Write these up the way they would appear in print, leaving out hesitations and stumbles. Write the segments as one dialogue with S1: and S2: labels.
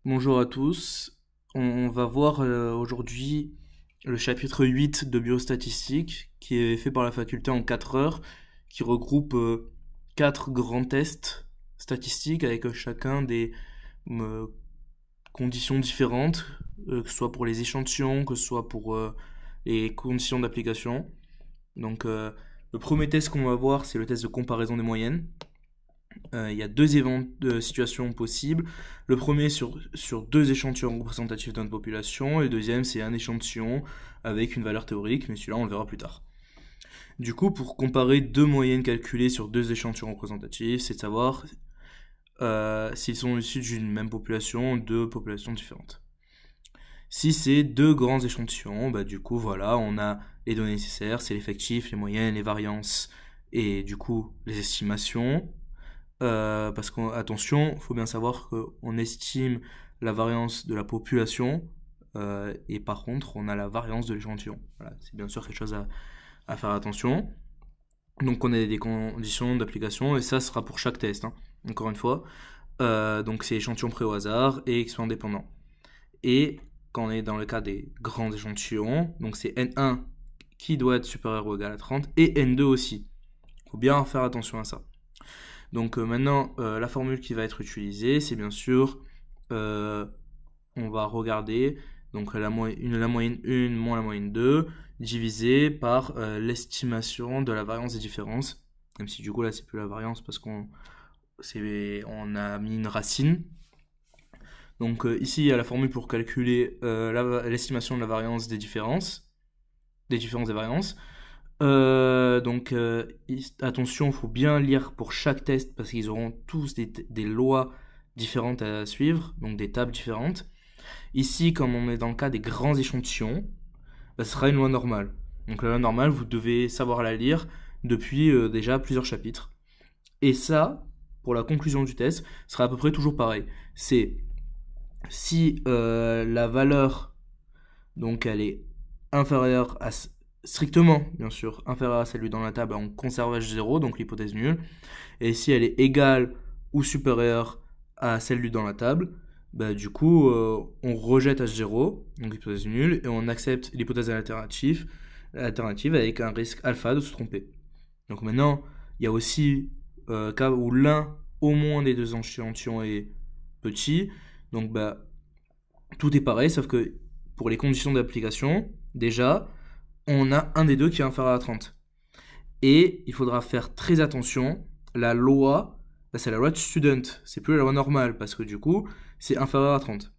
S1: Bonjour à tous. On va voir aujourd'hui le chapitre 8 de biostatistique qui est fait par la faculté en 4 heures, qui regroupe 4 grands tests statistiques avec chacun des euh, conditions différentes, que ce soit pour les échantillons, que ce soit pour les conditions d'application. Donc le premier test qu'on va voir, c'est le test de comparaison des moyennes. Il y a deux situations possibles. Le premier sur deux échantillons représentatifs d'une population, et le deuxième c'est un échantillon avec une valeur théorique, mais celui-là on le verra plus tard. Du coup, pour comparer deux moyennes calculées sur deux échantillons représentatifs, c'est de savoir s'ils sont issus d'une même population, deux populations différentes. Si c'est deux grands échantillons, bah du coup voilà, on a les données nécessaires, c'est l'effectif, les moyennes, les variances et du coup les estimations. Parce qu'attention, il faut bien savoir qu'on estime la variance de la population et par contre, on a la variance de l'échantillon. Voilà, c'est bien sûr quelque chose à faire attention. Donc, on a des conditions d'application et ça sera pour chaque test, hein, encore une fois. Donc, c'est échantillon pris au hasard et expérience dépendant. Et quand on est dans le cas des grands échantillons, donc c'est N1 qui doit être supérieur ou égal à 30 et N2 aussi. Il faut bien faire attention à ça. Donc maintenant, la formule qui va être utilisée, c'est bien sûr, on va regarder donc la moyenne 1 moins la moyenne 2 divisé par l'estimation de la variance des différences. Même si du coup là c'est plus la variance parce qu'on a mis une racine. Donc ici il y a la formule pour calculer l'estimation de la variance des différences des variances. Attention, il faut bien lire pour chaque test parce qu'ils auront tous des lois différentes à suivre, donc des tables différentes. Ici, comme on est dans le cas des grands échantillons, bah, ce sera une loi normale. Donc la loi normale, vous devez savoir la lire depuis déjà plusieurs chapitres. Et ça, pour la conclusion du test, sera à peu près toujours pareil. C'est si la valeur, donc elle est inférieure à strictement, bien sûr, inférieure à celle dans la table, on conserve H0, donc l'hypothèse nulle. Et si elle est égale ou supérieure à celle dans la table, bah, du coup, on rejette H0, donc l'hypothèse nulle, et on accepte l'hypothèse alternative avec un risque alpha de se tromper. Donc maintenant, il y a aussi cas où l'un au moins des deux échantillons est petit, donc bah, tout est pareil, sauf que pour les conditions d'application, déjà, on a un des deux qui est inférieur à 30. Et il faudra faire très attention, la loi, bah, c'est la loi de student, c'est plus la loi normale, parce que du coup, c'est inférieur à 30.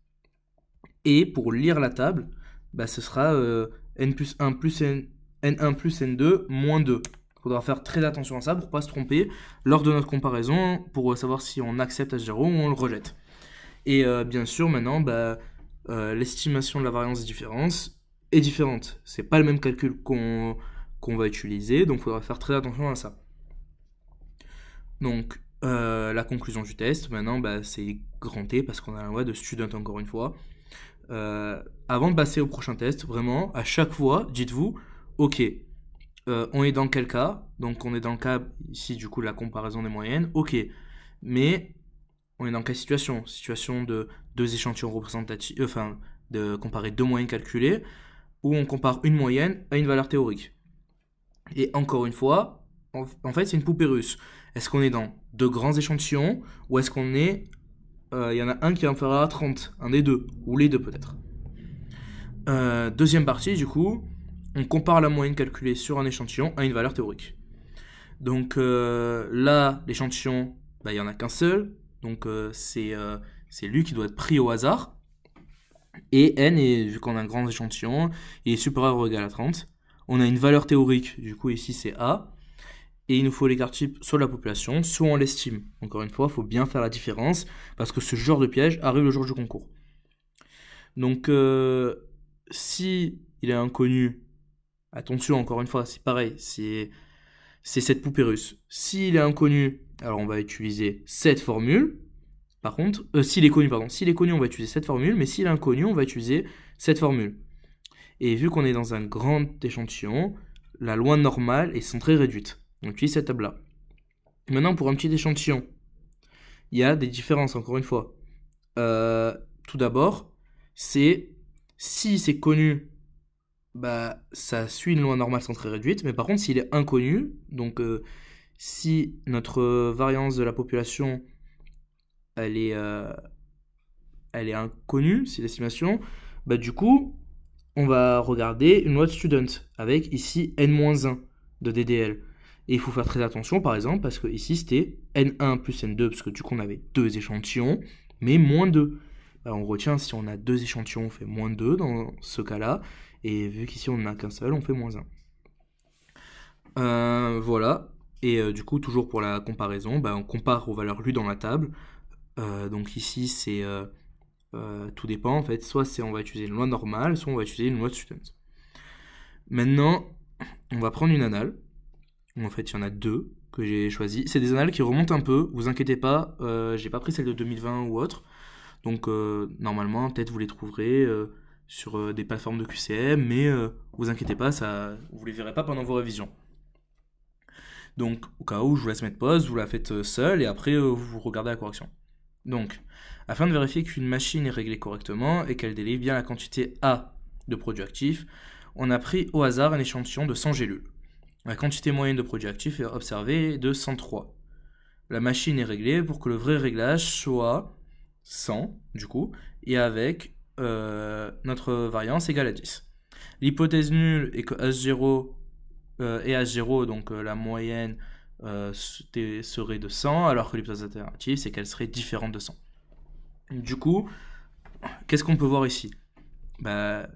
S1: Et pour lire la table, bah, ce sera n plus 1 plus n1 plus n2 moins 2. Il faudra faire très attention à ça pour ne pas se tromper lors de notre comparaison, pour savoir si on accepte H0 ou on le rejette. Et bien sûr, maintenant, bah, l'estimation de la variance des différences est différente. C'est pas le même calcul qu'on va utiliser, donc il faudra faire très attention à ça. Donc, la conclusion du test, maintenant, bah, c'est grand T, parce qu'on a la loi de student encore une fois. Avant de passer au prochain test, vraiment, à chaque fois, dites-vous, ok, on est dans quel cas? Donc, on est dans le cas, ici, du coup, la comparaison des moyennes, ok, mais on est dans quelle situation? Situation de deux échantillons représentatifs, enfin, de comparer deux moyennes calculées, où on compare une moyenne à une valeur théorique. Et encore une fois, en fait, c'est une poupée russe. Est-ce qu'on est dans deux grands échantillons, ou est-ce qu'on est... Il y en a un qui est inférieur à 30, un des deux, ou les deux peut-être. Deuxième partie, du coup, on compare la moyenne calculée sur un échantillon à une valeur théorique. Donc là, l'échantillon, bah, il n'y en a qu'un seul, donc c'est lui qui doit être pris au hasard. Et n, vu qu'on a un grand échantillon, il est supérieur ou égal à 30. On a une valeur théorique, du coup ici c'est A. Et il nous faut l'écart type soit la population, soit on l'estime. Encore une fois, il faut bien faire la différence, parce que ce genre de piège arrive le jour du concours. Donc si il est inconnu, attention encore une fois, c'est pareil, c'est cette poupée russe. S'il est inconnu, alors on va utiliser cette formule. Par contre, s'il est connu, on va utiliser cette formule, mais s'il est inconnu, on va utiliser cette formule. Et vu qu'on est dans un grand échantillon, la loi normale est centrée réduite. On utilise cette table-là. Maintenant, pour un petit échantillon, il y a des différences, encore une fois. tout d'abord, c'est si c'est connu, bah ça suit une loi normale centrée réduite, mais par contre s'il est inconnu, donc si notre variance de la population elle est, euh, elle est inconnue, c'est l'estimation, bah du coup on va regarder une loi de student avec ici n-1 de DDL. Et il faut faire très attention par exemple parce que ici c'était n1 plus n2 parce que du coup on avait deux échantillons mais moins 2. Bah, on retient si on a deux échantillons on fait moins 2 dans ce cas-là et vu qu'ici on n'en a qu'un seul on fait moins 1. Voilà. Et du coup toujours pour la comparaison bah, on compare aux valeurs lues dans la table. Donc ici c'est tout dépend en fait, soit on va utiliser une loi normale, soit on va utiliser une loi de student. Maintenant, on va prendre une annale. En fait, il y en a deux que j'ai choisi. C'est des annales qui remontent un peu, vous inquiétez pas, j'ai pas pris celle de 2020 ou autre. Donc normalement, peut-être vous les trouverez sur des plateformes de QCM, mais vous inquiétez pas, vous les verrez pas pendant vos révisions. Donc au cas où, je vous laisse mettre pause, vous la faites seule et après vous regardez la correction. Donc, afin de vérifier qu'une machine est réglée correctement et qu'elle délivre bien la quantité A de produits actifs, on a pris au hasard un échantillon de 100 gélules. La quantité moyenne de produits actifs est observée de 103. La machine est réglée pour que le vrai réglage soit 100, du coup, et avec notre variance égale à 10. L'hypothèse nulle est que H0 et H0, donc la moyenne serait de 100, alors que l'hypothèse alternative, c'est qu'elle serait différente de 100. Du coup, qu'est-ce qu'on peut voir ici? Bah,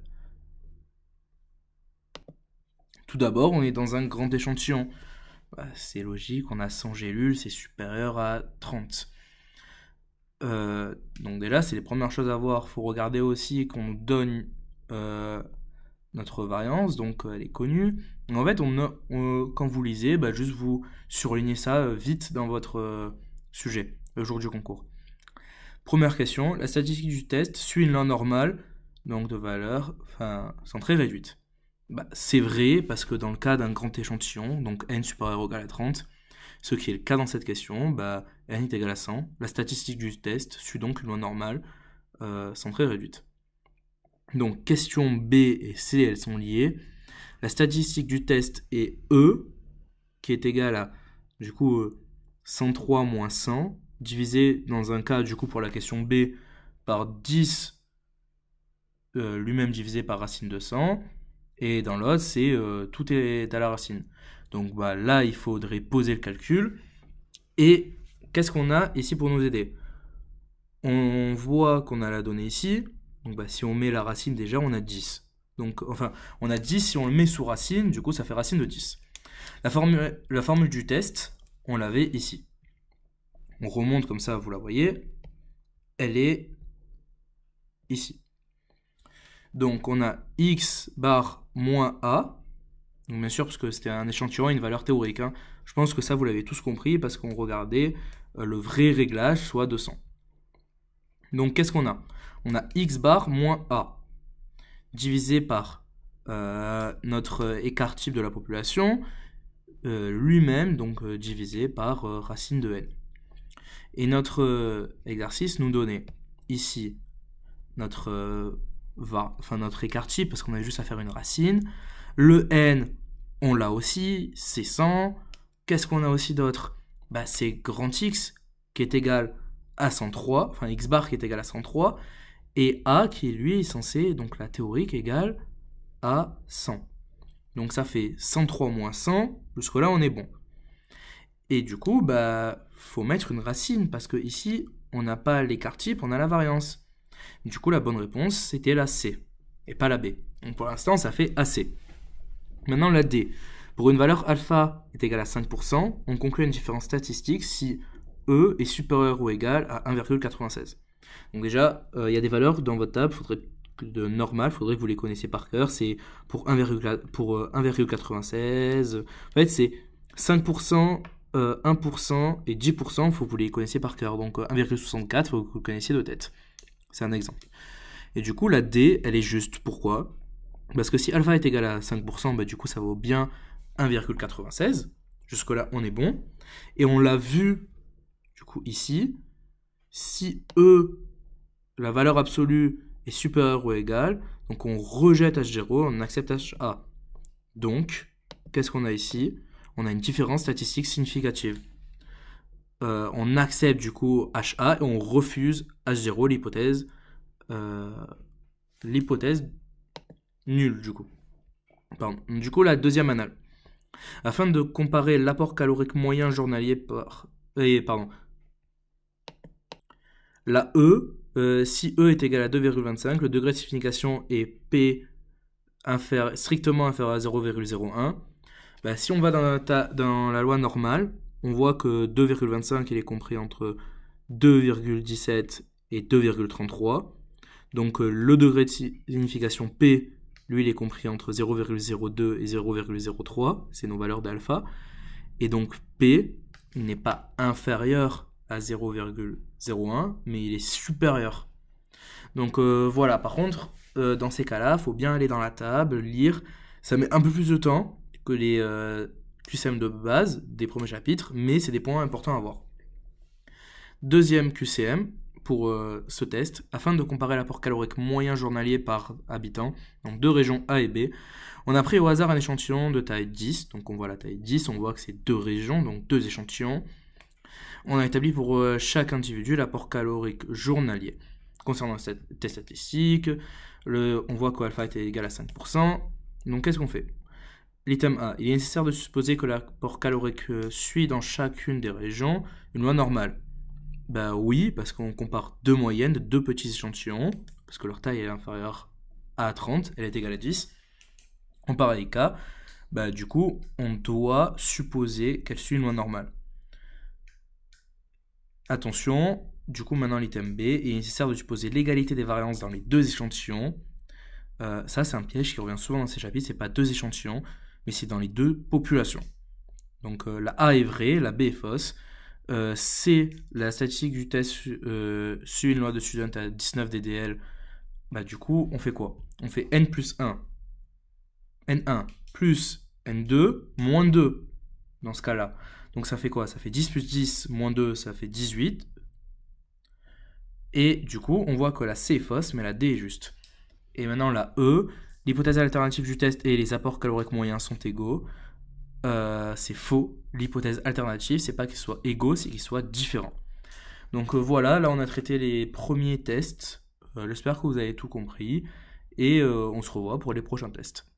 S1: tout d'abord, on est dans un grand échantillon. Bah, c'est logique, on a 100 gélules, c'est supérieur à 30. Donc déjà, c'est les premières choses à voir. Il faut regarder aussi qu'on donne notre variance, donc elle est connue. En fait, quand vous lisez, bah, juste vous surlignez ça vite dans votre sujet, le jour du concours. Première question, la statistique du test suit une loi normale, donc de valeur centrée réduite. Bah, c'est vrai, parce que dans le cas d'un grand échantillon, donc n supérieur ou égal à 30, ce qui est le cas dans cette question, bah, n est égal à 100. La statistique du test suit donc une loi normale centrée réduite. Donc, question B et C, elles sont liées. La statistique du test est E, qui est égale à, du coup, 103 moins 100, divisé dans un cas, du coup, pour la question B, par 10, lui-même divisé par racine de 100, et dans l'autre, c'est tout est à la racine. Donc bah, là, il faudrait poser le calcul. Et qu'est-ce qu'on a ici pour nous aider? On voit qu'on a la donnée ici. Donc bah, si on met la racine déjà, on a 10. Donc, enfin, on a 10 si on le met sous racine, du coup ça fait racine de 10. La formule du test, on l'avait ici. On remonte comme ça, vous la voyez. Elle est ici. Donc on a x bar moins a. Donc bien sûr, parce que c'était un échantillon et une valeur théorique. Hein. Je pense que ça, vous l'avez tous compris parce qu'on regardait le vrai réglage, soit 200. Donc qu'est-ce qu'on a? On a x bar moins a divisé par notre écart type de la population, lui-même, donc divisé par racine de n. Et notre exercice nous donnait ici notre écart type, parce qu'on avait juste à faire une racine. Le n, on l'a aussi, c'est 100. Qu'est-ce qu'on a aussi d'autre? Bah, c'est grand X qui est égal à 103, enfin x bar qui est égal à 103, et a qui lui est censé, donc la théorique, égale à 100. Donc ça fait 103 moins 100, jusque-là on est bon. Et du coup, bah, faut mettre une racine, parce que ici, on n'a pas l'écart type, on a la variance. Du coup, la bonne réponse, c'était la C, et pas la B. Donc pour l'instant, ça fait AC. Maintenant, la D. Pour une valeur alpha est égale à 5%, on conclut une différence statistique si E est supérieur ou égal à 1,96. Donc déjà, il y a des valeurs dans votre table, de normal, il faudrait que vous les connaissiez par cœur. C'est pour 1,96. En fait, c'est 5%, 1% et 10%, il faut que vous les connaissiez par cœur. Donc 1,64, il faut que vous le connaissiez de tête. C'est un exemple. Et du coup, la D, elle est juste. Pourquoi? Parce que si alpha est égal à 5%, bah, du coup, ça vaut bien 1,96. Jusque-là, on est bon. Et on l'a vu, du coup, ici. Si E, la valeur absolue est supérieure ou égale, donc on rejette H0, on accepte HA. Donc, qu'est-ce qu'on a ici? On a une différence statistique significative. On accepte du coup HA et on refuse H0, l'hypothèse nulle du coup. Pardon. Du coup, la deuxième annale. Afin de comparer l'apport calorique moyen journalier la si E est égal à 2,25, le degré de signification est P strictement inférieur à 0,01. Bah, si on va dans la loi normale, on voit que 2,25 il est compris entre 2,17 et 2,33. Donc le degré de signification P, lui, il est compris entre 0,02 et 0,03. C'est nos valeurs d'alpha. Et donc P, il n'est pas inférieur à 0,01, mais il est supérieur. Donc voilà, par contre, dans ces cas-là, il faut bien aller dans la table, lire. Ça met un peu plus de temps que les QCM de base des premiers chapitres, mais c'est des points importants à voir. Deuxième QCM pour ce test, afin de comparer l'apport calorique moyen journalier par habitant, dans deux régions A et B, on a pris au hasard un échantillon de taille 10, donc on voit la taille 10, on voit que c'est deux régions, donc deux échantillons. On a établi pour chaque individu l'apport calorique journalier. Concernant cette test statistique, on voit qu'alpha est égal à 5%, donc qu'est-ce qu'on fait? L'item A, il est nécessaire de supposer que l'apport calorique suit dans chacune des régions une loi normale. Bah oui, parce qu'on compare deux moyennes de deux petits échantillons, parce que leur taille est inférieure à 30, elle est égale à 10. En pareil cas, bah du coup, on doit supposer qu'elle suit une loi normale. Attention, du coup maintenant l'item B, il est nécessaire de supposer l'égalité des variances dans les deux échantillons. Ça c'est un piège qui revient souvent dans ces chapitres, c'est pas deux échantillons, mais c'est dans les deux populations. Donc la A est vraie, la B est fausse. C, la statistique du test suit une loi de Student à 19 DDL. Bah du coup, on fait quoi? On fait N plus 1. N1 plus N2 moins 2 dans ce cas-là. Donc ça fait quoi? Ça fait 10 plus 10 moins 2, ça fait 18. Et du coup, on voit que la C est fausse, mais la D est juste. Et maintenant la E, l'hypothèse alternative du test et les apports caloriques moyens sont égaux. C'est faux. L'hypothèse alternative, c'est pas qu'ils soient égaux, c'est qu'ils soient différents. Donc voilà, là on a traité les premiers tests. J'espère que vous avez tout compris. Et on se revoit pour les prochains tests.